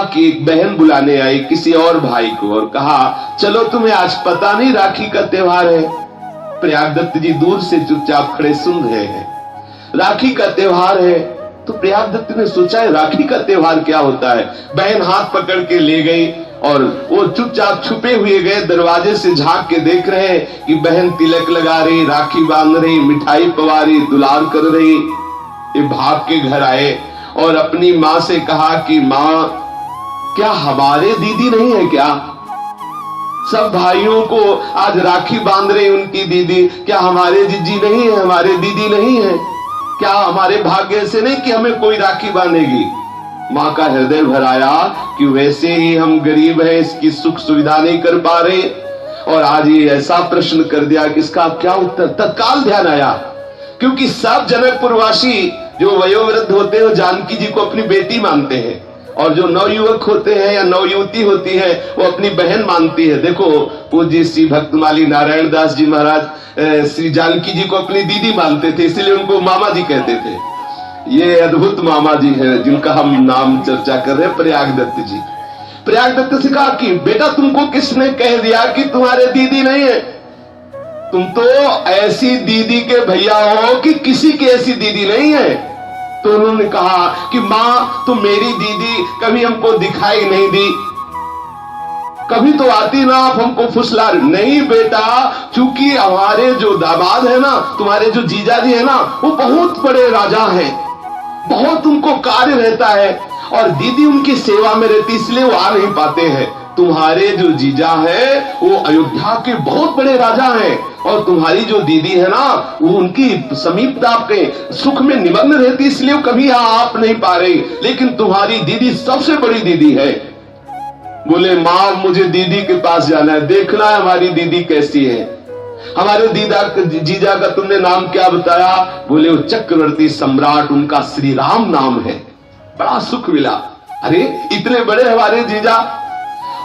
कि एक बहन बुलाने आई किसी और भाई को और कहा चलो तुम्हें आज पता नहीं राखी का त्योहार है। प्रयागदत्त जी दूर से चुपचाप खड़े सुन रहे हैं। राखी का त्योहार है तो प्रयागदत्त ने सोचा है राखी का त्योहार क्या होता है। बहन हाथ पकड़ के ले गई और वो चुपचाप छुपे हुए गए, दरवाजे से झांक के देख रहे हैं कि बहन तिलक लगा रही, राखी बांध रही, मिठाई पवा रही, दुलार कर रही। ये भाग के घर आए और अपनी माँ से कहा कि माँ क्या हमारे दीदी नहीं है क्या? सब भाइयों को आज राखी बांध रही उनकी दीदी, क्या हमारे जीजी नहीं है, हमारे दीदी नहीं है क्या? हमारे भाग्य से नहीं कि हमें कोई राखी बांधेगी। माँ का हृदय भर आया कि वैसे ही हम गरीब हैं, इसकी सुख सुविधा नहीं कर पा रहे और आज ये ऐसा प्रश्न कर दिया कि इसका क्या उत्तर। तत्काल ध्यान आया क्योंकि सब जनकपुरवासी जो वयोवृद्ध होते हैं जानकी जी को अपनी बेटी मानते हैं और जो नवयुवक होते हैं या नवयुवती होती है वो अपनी बहन मानती है। देखो पूज्य श्री भक्तमाली नारायण दास जी महाराज श्री जानकी जी को अपनी दीदी मानते थे, इसलिए उनको मामा जी कहते थे। ये अद्भुत मामा जी हैं जिनका हम नाम चर्चा कर रहे हैं, प्रयागदत्त जी। प्रयागदत्त से कहा कि बेटा तुमको किसने कह दिया कि तुम्हारे दीदी नहीं है? तुम तो ऐसी दीदी के भैया हो कि किसी की ऐसी दीदी नहीं है। तो उन्होंने कहा कि माँ तो मेरी दीदी कभी हमको दिखाई नहीं दी, कभी तो आती ना, आप हमको फुसला नहीं। बेटा चूंकि हमारे जो दामाद है ना, तुम्हारे जो जीजा जी है ना, वो बहुत बड़े राजा हैं, बहुत उनको कार्य रहता है और दीदी उनकी सेवा में रहती, इसलिए वो आ नहीं पाते हैं। तुम्हारे जो जीजा है वो अयोध्या के बहुत बड़े राजा हैं और तुम्हारी जो दीदी है ना वो उनकी समीपता के सुख में निमग्न रहती, इसलिए वो कभी आप नहीं पा रही, लेकिन तुम्हारी दीदी सबसे बड़ी दीदी है। बोले माँ मुझे दीदी के पास जाना है, देखना है हमारी दीदी कैसी है। हमारे जीजा का तुमने नाम क्या बताया? बोले वो चक्रवर्ती सम्राट, उनका श्री राम नाम है। बड़ा सुख मिला, अरे इतने बड़े हमारे जीजा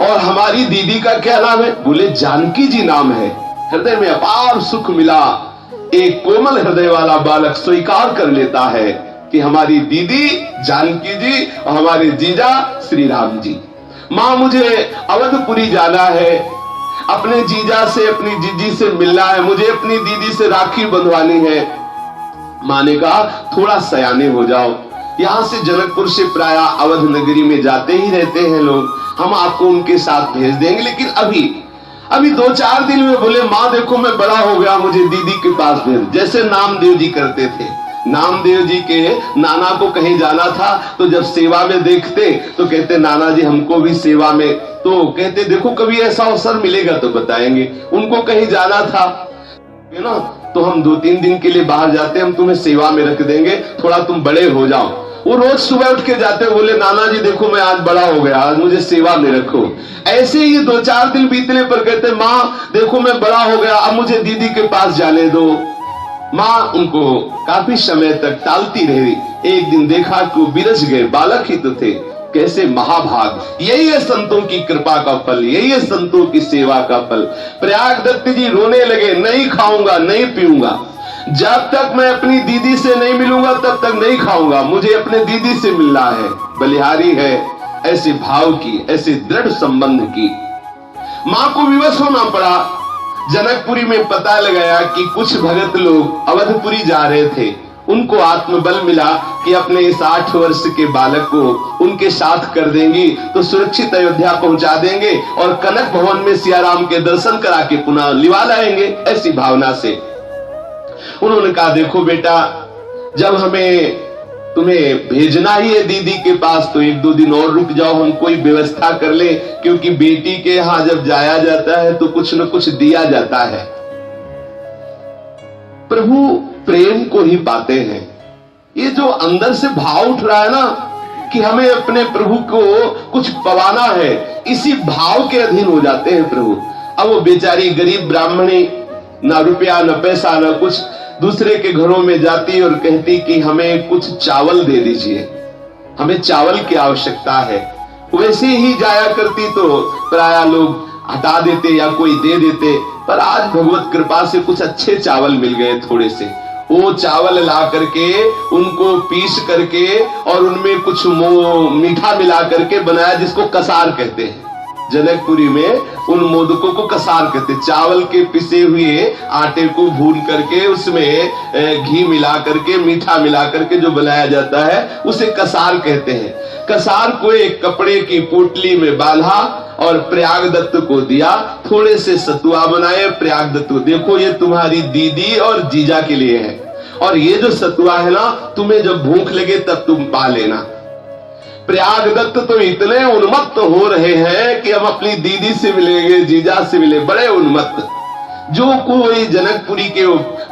और हमारी दीदी का क्या नाम है? बोले जानकी जी नाम है। हृदय में अपार सुख मिला। एक कोमल हृदय वाला बालक स्वीकार कर लेता है कि हमारी दीदी जानकी जी और हमारे जीजा श्री राम जी। माँ मुझे अवधपुरी जाना है, अपने जीजा से अपनी जीजी से मिलना है, मुझे अपनी दीदी से राखी बंधवानी है। माँ ने कहा थोड़ा सयाने हो जाओ, यहाँ से जनकपुर से प्राय अवध नगरी में जाते ही रहते हैं लोग, हम आपको उनके साथ भेज देंगे, लेकिन अभी 2-4 दिन में। बोले माँ देखो मैं बड़ा हो गया, मुझे दीदी के पास भेज। जैसे नामदेव जी करते थे, नामदेव जी के नाना को कहीं जाना था तो जब सेवा में देखते तो कहते नाना जी हमको भी सेवा में, तो कहते देखो कभी ऐसा अवसर मिलेगा तो बताएंगे। उनको कहीं जाना था है ना, तो हम 2-3 दिन के लिए बाहर जाते, हम तुम्हें सेवा में रख देंगे, थोड़ा तुम बड़े हो जाओ। वो रोज सुबह उठ के जाते, बोले नाना जी देखो मैं आज बड़ा हो गया, आज मुझे सेवा में रखो। ऐसे ही 2-4 दिन बीतने पर कहते माँ देखो मैं बड़ा हो गया, अब मुझे दीदी के पास जाने दो। माँ उनको काफी समय तक टालती रही। एक दिन देखा कि वो बिरज गए, बालक ही तो थे। कैसे महाभाग, यही है संतों की कृपा का फल, यही है संतों की सेवा का फल। प्रयागदत्त जी रोने लगे, नहीं खाऊंगा नहीं पीऊंगा, जब तक मैं अपनी दीदी से नहीं मिलूंगा तब तक नहीं खाऊंगा, मुझे अपने दीदी से मिलना है। बलिहारी है ऐसे भाव की, ऐसे दृढ़ संबंध की। मां को विवश होना पड़ा। जनकपुरी में पता लगाया कि कुछ भगत लोग अवधपुरी जा रहे थे, उनको आत्मबल मिला कि अपने इस 8 वर्ष के बालक को उनके साथ कर देंगी तो सुरक्षित अयोध्या पहुंचा देंगे और कनक भवन में सियाराम के दर्शन करा के पुनः लिवा लाएंगे। ऐसी भावना से उन्होंने कहा देखो बेटा जब हमें तुम्हें भेजना ही है दीदी के पास तो 1-2 दिन और रुक जाओ, हम कोई व्यवस्था कर ले, क्योंकि बेटी के यहां जब जाया जाता है तो कुछ न कुछ दिया जाता है। प्रभु प्रेम को ही पाते हैं। ये जो अंदर से भाव उठ रहा है ना कि हमें अपने प्रभु को कुछ पवाना है, इसी भाव के अधीन हो जाते हैं प्रभु। अब वो बेचारी गरीब ब्राह्मणी, ना रुपया न पैसा न कुछ, दूसरे के घरों में जाती और कहती कि हमें कुछ चावल दे दीजिए, हमें चावल की आवश्यकता है। वैसे ही जाया करती तो प्राय लोग हटा देते या कोई दे देते, पर आज भगवत कृपा से कुछ अच्छे चावल मिल गए थोड़े से। वो चावल ला करके उनको पीस करके और उनमें कुछ मीठा मिला करके बनाया, जिसको कसार कहते हैं। जनकपुरी में उन मोदकों को कसार कहते, चावल के पिसे हुए आटे को भून करके उसमें घी मिला करके मीठा मिला करके जो बनाया जाता है उसे कसार कहते हैं। कसार को एक कपड़े की पोटली में बांधा और प्रयागदत्त को दिया, थोड़े से सतुआ बनाए। प्रयागदत्त, देखो ये तुम्हारी दीदी और जीजा के लिए है, और ये जो सतुआ है ना, तुम्हें जब भूख लगे तब तुम पा लेना। प्रयागदत्त तो इतने उन्मत्त हो रहे हैं कि हम अपनी दीदी से मिलेंगे, जीजा से मिले, बड़े उन्मत्त। जो कोई जनकपुरी के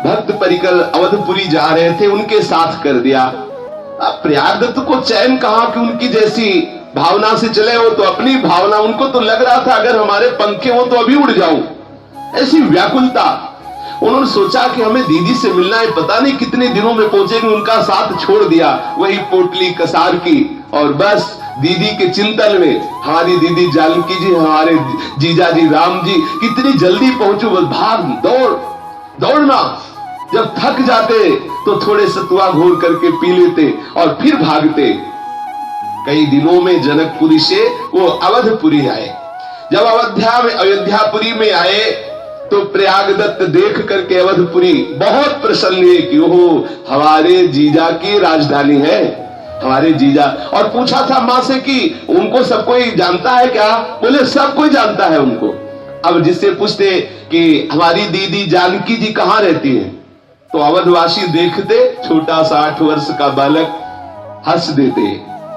भक्त परिकर अवधपुरी जा रहे थे उनके साथ कर दिया। अब प्रयागदत्त को चैन कहा कि उनकी जैसी भावना से चले हो, तो अपनी भावना, उनको तो लग रहा था अगर हमारे पंखे हो तो अभी उड़ जाऊं, ऐसी व्याकुलता। उन्होंने सोचा कि हमें दीदी से मिलना है, पता नहीं कितने दिनों में पहुंचेंगे, उनका साथ छोड़ दिया, वही पोटली कसार की, और बस दीदी के चिंतन में हमारी दीदी जानकी जी, हमारे जीजा जी राम जी कितनी जल्दी पहुंचो, बस भाग दौड़ना। जब थक जाते तो थोड़े सतुआ घोर करके पी लेते और फिर भागते। कई दिनों में जनकपुरी से वो अवधपुरी आए। जब अयोध्यापुरी में आए तो प्रयागदत्त देख करके अवधपुरी बहुत प्रसन्न है कि ओह, हमारे जीजा की राजधानी है, हमारे जीजा। और पूछा था मां से कि उनको सब कोई जानता है क्या? बोले सब कोई जानता है उनको। अब जिससे पूछते कि हमारी दीदी जानकी जी कहां रहती है, तो अवधवासी देखते छोटा सा 8 वर्ष का बालक हंस देते,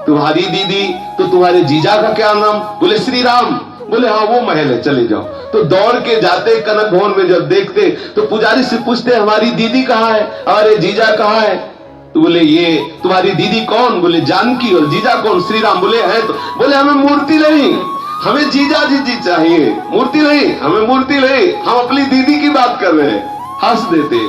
तुम्हारी दीदी तो तुम्हारे जीजा का क्या नाम? बोले श्री राम। बोले हाँ वो महल है, चले जाओ। तो दौड़ के जाते कनक भवन में, जब देखते तो पुजारी से पूछते हमारी दीदी कहाँ है, हमारे जीजा कहाँ है? तो बोले ये तुम्हारी दीदी कौन? बोले जानकी। और जीजा कौन? श्री राम। बोले है तो। बोले हमें मूर्ति नहीं, हमें जीजा जी चाहिए, मूर्ति नहीं, हमें मूर्ति नहीं, हम अपनी दीदी की बात कर रहे हैं। हंस देते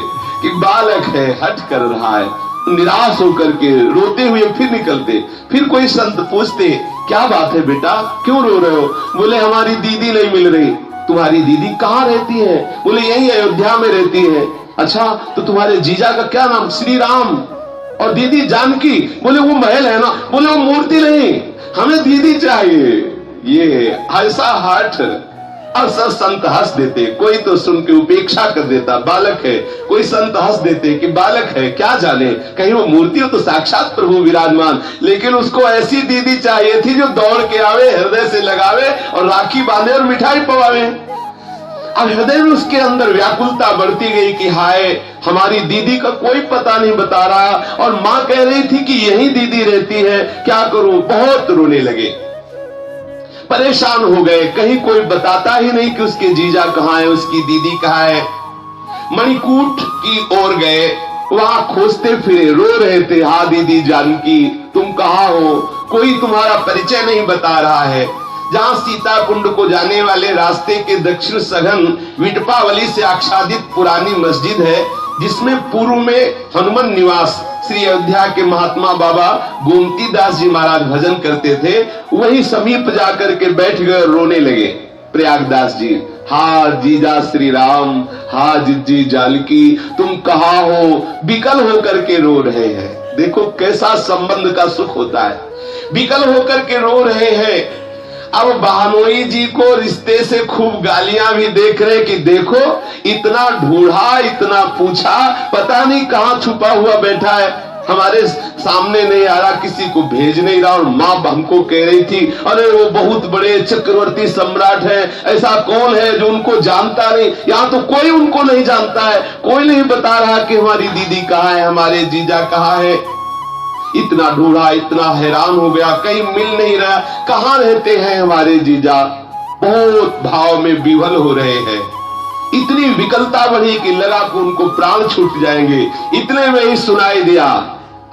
कि बालक है, हट कर रहा है। निराश होकर के रोते हुए फिर निकलते। फिर कोई संत पूछते क्या बात है बेटा, क्यों रो रहे हो? बोले हमारी दीदी नहीं मिल रही। तुम्हारी दीदी कहाँ रहती है? बोले यही अयोध्या में रहती है। अच्छा तो तुम्हारे जीजा का क्या नाम? श्री राम। और दीदी जानकी। बोले वो महल है ना। बोले वो मूर्ति नहीं, हमें दीदी चाहिए। ये ऐसा हठ। और सब संत हंस देते, कोई तो सुन के उपेक्षा कर देता, बालक है। कोई संत हंस देते कि बालक है, क्या जाने, कहीं वो मूर्ति हो तो साक्षात प्रभु विराजमान। लेकिन उसको ऐसी दीदी चाहिए थी जो दौड़ के आवे, हृदय से लगावे और राखी बांधे और मिठाई पवावे। अब हृदय में उसके अंदर व्याकुलता बढ़ती गई कि हाय, हमारी दीदी का कोई पता नहीं बता रहा, और मां कह रही थी कि यही दीदी रहती है, क्या करूं? बहुत रोने लगे, परेशान हो गए। कहीं कोई बताता ही नहीं कि उसके जीजा कहाँ है, उसकी दीदी कहाँ है। मणिकूट की ओर गए, वहां खोजते फिरे, रो रहे थे, हाँ दीदी जानकी तुम कहाँ हो? कोई तुम्हारा परिचय नहीं बता रहा है। जहां सीता कुंड को जाने वाले रास्ते के दक्षिण सघन विटपावली से आच्छादित पुरानी मस्जिद है, जिसमें पूर्व में हनुमान निवास श्री अयोध्या के महात्मा बाबा गोमती दास जी महाराज भजन करते थे, वही समीप जाकर के बैठ गए, रोने लगे प्रयागदास जी। हा जीजा श्री राम, हा जीजी जानकी तुम कहाँ हो? विकल होकर के रो रहे हैं। देखो कैसा संबंध का सुख होता है। विकल होकर के रो रहे हैं। अब बहनोई जी को रिश्ते से खूब गालियां भी देख रहे कि देखो इतना ढूंढा, इतना पूछा, पता नहीं कहां छुपा हुआ बैठा है, हमारे सामने नहीं आ रहा, किसी को भेज नहीं रहा। और मां हमको कह रही थी अरे वो बहुत बड़े चक्रवर्ती सम्राट है, ऐसा कौन है जो उनको जानता नहीं? यहाँ तो कोई उनको नहीं जानता है, कोई नहीं बता रहा कि हमारी दीदी कहाँ है, हमारे जीजा कहाँ है। इतना ढूंढा, इतना हैरान हो गया, कहीं मिल नहीं रहा, कहाँ रहते हैं हमारे जीजा। बहुत भाव में विवल हो रहे हैं। इतनी विकलता बढ़ी कि लगा कि उनको प्राण छूट जाएंगे। इतने में ही सुनाई दिया,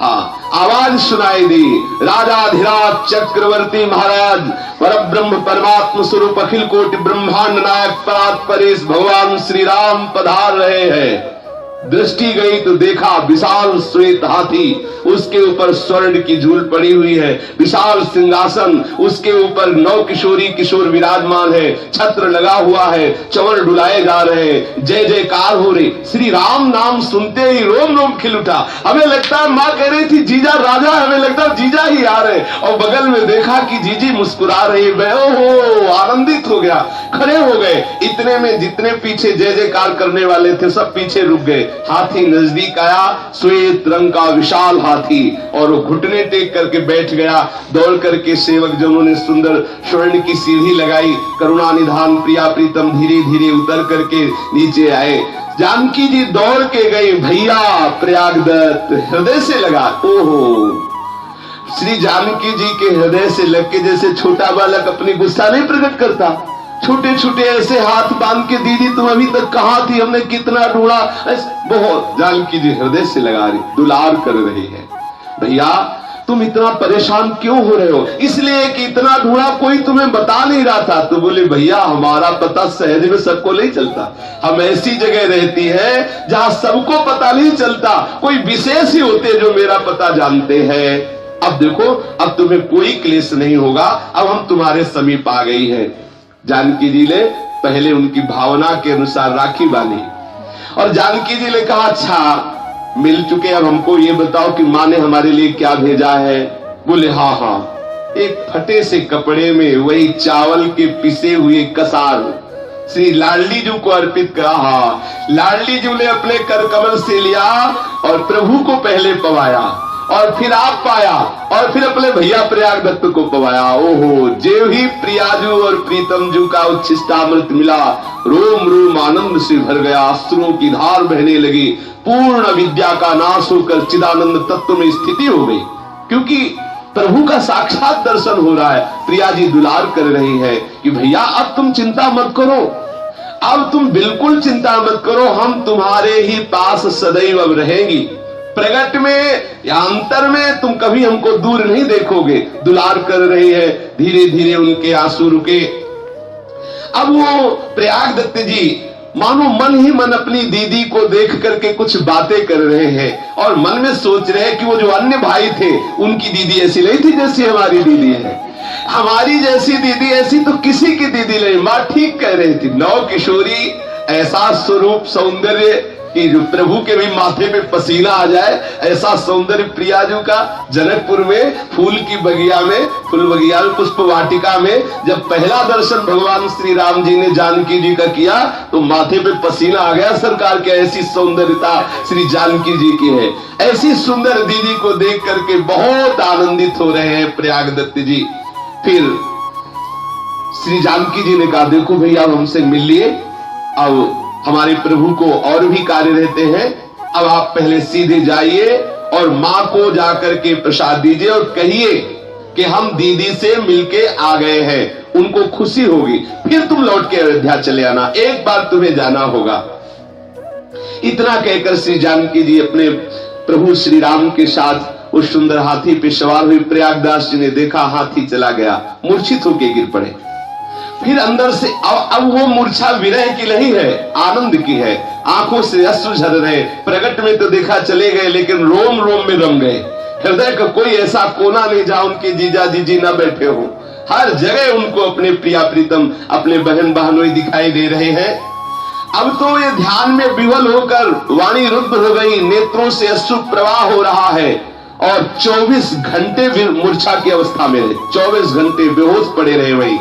हाँ आवाज सुनाई दी, राजाधिराज चक्रवर्ती महाराज परब्रह्म परमात्म स्वरूप अखिल कोटि ब्रह्मांड नायक परात परेश भगवान श्री राम पधार रहे हैं। दृष्टि गई तो देखा विशाल श्वेत हाथी, उसके ऊपर स्वर्ण की झूल पड़ी हुई है, विशाल सिंहासन, उसके ऊपर 9 किशोरी किशोर विराजमान है, छत्र लगा हुआ है, चंवर डुलाए जा रहे हैं, जय जयकार हो रही। श्री राम नाम सुनते ही रोम रोम खिल उठा। हमें लगता है मां कह रही थी जीजा राजा, हमें लगता है जीजा ही आ रहे, और बगल में देखा कि जीजी मुस्कुरा रही है। ओहो, आनंदित हो गया, खड़े हो गए। इतने में जितने पीछे जय जयकार करने वाले थे सब पीछे रुक गए। हाथी नजदीक आया, श्वेत रंग का विशाल हाथी, और वो घुटने टेक करके बैठ गया। दौड़ करके सेवक जनों ने सुंदर स्वर्ण की सीढ़ी लगाई। करुणा निधान प्रिया प्रीतम धीरे धीरे उतर करके नीचे आए। जानकी जी दौड़ के गई, भैया प्रयागदत्त हृदय से लगा। ओहो, श्री जानकी जी के हृदय से लग के जैसे छोटा बालक अपनी गुस्सा नहीं प्रकट करता, छोटे छोटे ऐसे हाथ बांध के, दीदी तुम अभी तक कहां थी, हमने कितना ढूंढा। बहुत जानकी जी हृदय से लगा रही, दुलार कर रही है। भैया तुम इतना परेशान क्यों हो रहे हो? इसलिए कि इतना ढूंढा, कोई तुम्हें बता नहीं रहा था। तो बोले भैया हमारा पता सहज में सबको नहीं चलता, हम ऐसी जगह रहती है जहां सबको पता नहीं चलता, कोई विशेष ही होते जो मेरा पता जानते हैं। अब देखो, अब तुम्हें कोई क्लेश नहीं होगा, अब हम तुम्हारे समीप आ गई है। जानकी जी ने पहले उनकी भावना के अनुसार राखी बांधी, और जानकी जी ने कहा अच्छा मिल चुके, अब हमको ये बताओ कि माँ ने हमारे लिए क्या भेजा है। बोले हाँ हाँ, एक फटे से कपड़े में वही चावल के पिसे हुए कसार श्री लाडली जी को अर्पित करा। हाँ, लाडली जी ने अपने कर कमल से लिया और प्रभु को पहले पवाया, और फिर आप पाया, और फिर अपने भैया प्रयागदत्त को पवाया। ओहो, जेव ही प्रियाजू और प्रीतम जू का उच्छिष्टामृत मिला, रोम रोम आनंद से भर गया, अश्रुओं की धार बहने लगी, पूर्ण विद्या का नाश होकर चिदानंद तत्व में स्थिति हो गई। क्योंकि प्रभु का साक्षात दर्शन हो रहा है। प्रिया जी दुलार कर रही है कि भैया अब तुम चिंता मत करो, अब तुम बिल्कुल चिंता मत करो, हम तुम्हारे ही पास सदैव अब रहेंगी। प्रगट में या अंतर में तुम कभी हमको दूर नहीं देखोगे। दुलार कर रही है। धीरे धीरे उनके आंसू रुके। अब वो प्रयागदत्त जी मानो मन ही मन अपनी दीदी को देख करके कुछ बातें कर रहे हैं, और मन में सोच रहे हैं कि वो जो अन्य भाई थे उनकी दीदी ऐसी नहीं थी जैसी हमारी दीदी है, हमारी जैसी दीदी ऐसी तो किसी की दीदी नहीं। माँ ठीक कह रही थी, 9 किशोरी, ऐसा स्वरूप सौंदर्य कि जो प्रभु के भी माथे पे पसीना आ जाए, ऐसा सौंदर्य प्रियाजू का। जनकपुर में फूल की बगिया में, फूल बगिया में, पुष्प वाटिका में जब पहला दर्शन भगवान श्री राम जी ने जानकी जी का किया तो माथे पे पसीना आ गया सरकार के। ऐसी सौंदर्यता श्री जानकी जी की है। ऐसी सुंदर दीदी को देख करके बहुत आनंदित हो रहे हैं प्रयागदत्त जी। फिर श्री जानकी जी ने कहा देखो भैया हमसे मिल लिए, अब हमारे प्रभु को और भी कार्य रहते हैं, अब आप पहले सीधे जाइए और मां को जाकर के प्रसाद दीजिए और कहिए कि हम दीदी से मिलके आ गए हैं, उनको खुशी होगी, फिर तुम लौट के अयोध्या चले आना, एक बार तुम्हें जाना होगा। इतना कहकर श्री जानकी जी अपने प्रभु श्री राम के साथ उस सुंदर हाथी पे सवार हुई। प्रयागदास जी ने देखा हाथी चला गया, मूर्छित होकर गिर पड़े। फिर अंदर से अब वो मूर्छा विरह की नहीं है, आनंद की है। आंखों से अश्रु झर रहे। प्रगट में तो देखा चले गए, लेकिन रोम रोम में रम गए। हृदय का कोई ऐसा कोना नहीं जहां उनके जीजा जीजी न बैठे हो। हर जगह उनको अपने प्रिया प्रीतम, अपने बहन बहनोई दिखाई दे रहे हैं। अब तो ये ध्यान में विवल होकर वाणी रुद्ध हो गई, नेत्रों से अश्रु प्रवाह हो रहा है, और 24 घंटे मूर्छा की अवस्था में रहे। 24 घंटे बेहोश पड़े रहे वही।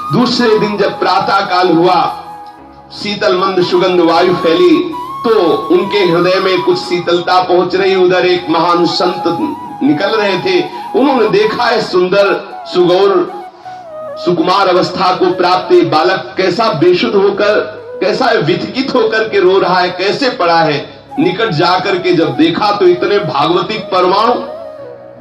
दूसरे दिन जब प्रातः काल हुआ, शीतल मंद सुगंध वायु फैली, तो उनके हृदय में कुछ शीतलता पहुंच रही। उधर एक महान संत निकल रहे थे। उन्होंने देखा है सुंदर सुगौर सुकुमार अवस्था को प्राप्त बालक कैसा बेशुद्ध होकर, कैसा विचकित होकर के रो रहा है, कैसे पड़ा है। निकट जाकर के जब देखा तो इतने भागवतिक परमाणु,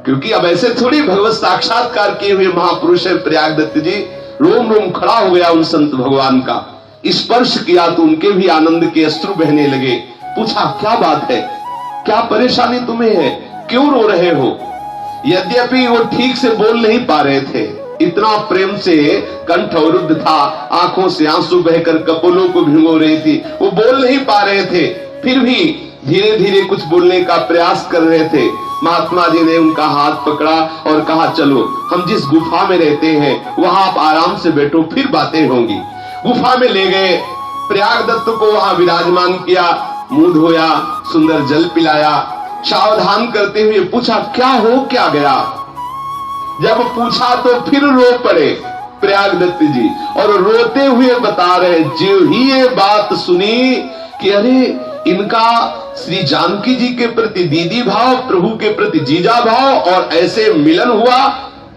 क्योंकि अब ऐसे थोड़ी भगवत साक्षात्कार किए हुए महापुरुष है प्रयागदत्त जी। रोम रोम खड़ा हो गया उन संत भगवान का। स्पर्श किया तो उनके भी आनंद के अश्रु बहने लगे। पूछा क्या बात है, क्या परेशानी तुम्हें है, क्यों रो रहे हो? यद्यपि वो ठीक से बोल नहीं पा रहे थे, इतना प्रेम से कंठ अवरुद्ध था, आंखों से आंसू बहकर कपोलों को भिगो रही थी, वो बोल नहीं पा रहे थे। फिर भी धीरे धीरे कुछ बोलने का प्रयास कर रहे थे। महात्मा जी ने उनका हाथ पकड़ा और कहा, चलो हम जिस गुफा में रहते हैं वहां आप आराम से बैठो, फिर बातें होंगी। गुफा में ले गए, प्रयागदत्त को वहां विराजमान किया, मुंह धोया, सुंदर जल पिलाया, सावधान करते हुए पूछा, क्या हो क्या गया? जब पूछा तो फिर रो पड़े प्रयागदत्त जी, और रोते हुए बता रहे, जो ही ये बात सुनी कि अरे इनका श्री जानकी जी के प्रति दीदी भाव, प्रभु के प्रति जीजा भाव, और ऐसे मिलन हुआ,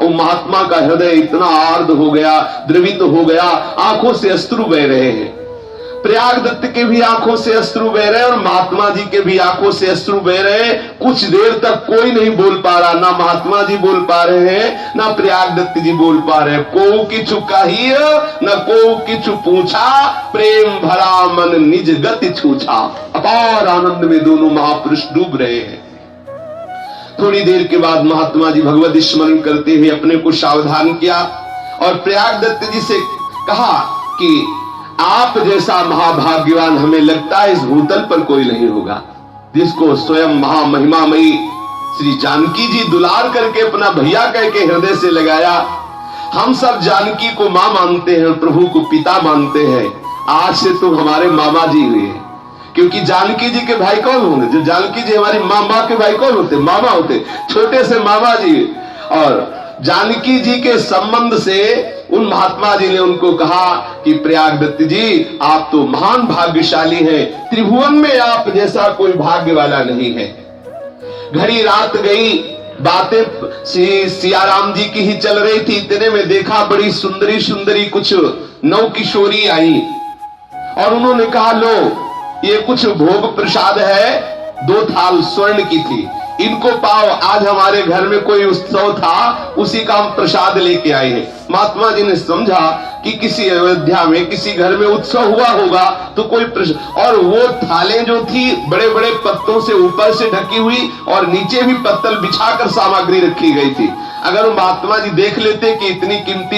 वो महात्मा का हृदय इतना आर्द्र हो गया, द्रवित हो गया, आंखों से अश्रु बह रहे हैं। प्रयागदत्त के भी आंखों से अश्रु बह रहे और महात्मा जी के भी आंखों से अश्रु बह रहे। कुछ देर तक कोई नहीं बोल पा रहा, ना महात्मा जी बोल पा रहे हैं, ना प्रयागदत्त जी बोल पा रहे हैं। को किछु कही न को किछु पूछा, प्रेम भरा मन निज गति छूछा। अपार आनंद में दोनों महापुरुष डूब रहे हैं। थोड़ी देर के बाद महात्मा जी भगवत स्मरण करते हुए अपने को सावधान किया और प्रयागदत्त जी से कहा कि आप जैसा महाभाग्यवान हमें लगता है इस भूतल पर कोई नहीं होगा, जिसको स्वयं महामहिमामयी श्री जानकी जी दुलार करके अपना भैया कह के हृदय से लगाया। हम सब जानकी को मां मानते हैं, प्रभु को पिता मानते हैं। आज से तो हमारे मामा जी हुए, क्योंकि जानकी जी के भाई कौन होंगे? जो जानकी जी हमारी माँ के भाई कौन होते? मामा होते, छोटे से मामा जी। और जानकी जी के संबंध से उन महात्मा जी ने उनको कहा कि प्रयागदत्त जी आप तो महान भाग्यशाली हैं, त्रिभुवन में आप जैसा कोई भाग्य वाला नहीं है। घड़ी रात गई, बातें सियाराम जी की ही चल रही थी। इतने में देखा बड़ी सुंदरी सुंदरी कुछ नव किशोरी आई और उन्होंने कहा, लो ये कुछ भोग प्रसाद है, 2 थाल स्वर्ण की थी, इनको पाओ, आज हमारे घर में कोई उत्सव था, उसी का हम प्रसाद लेके आए हैं। महात्मा जी ने समझा कि किसी अयोध्या में किसी घर में उत्सव हुआ होगा तो कोई और वो थालें जो थी बड़े बड़े पत्तों से ऊपर से ढकी हुई और नीचे भी पत्तल बिछाकर सामग्री रखी गई थी। अगर महात्मा जी देख लेते कि इतनी कीमती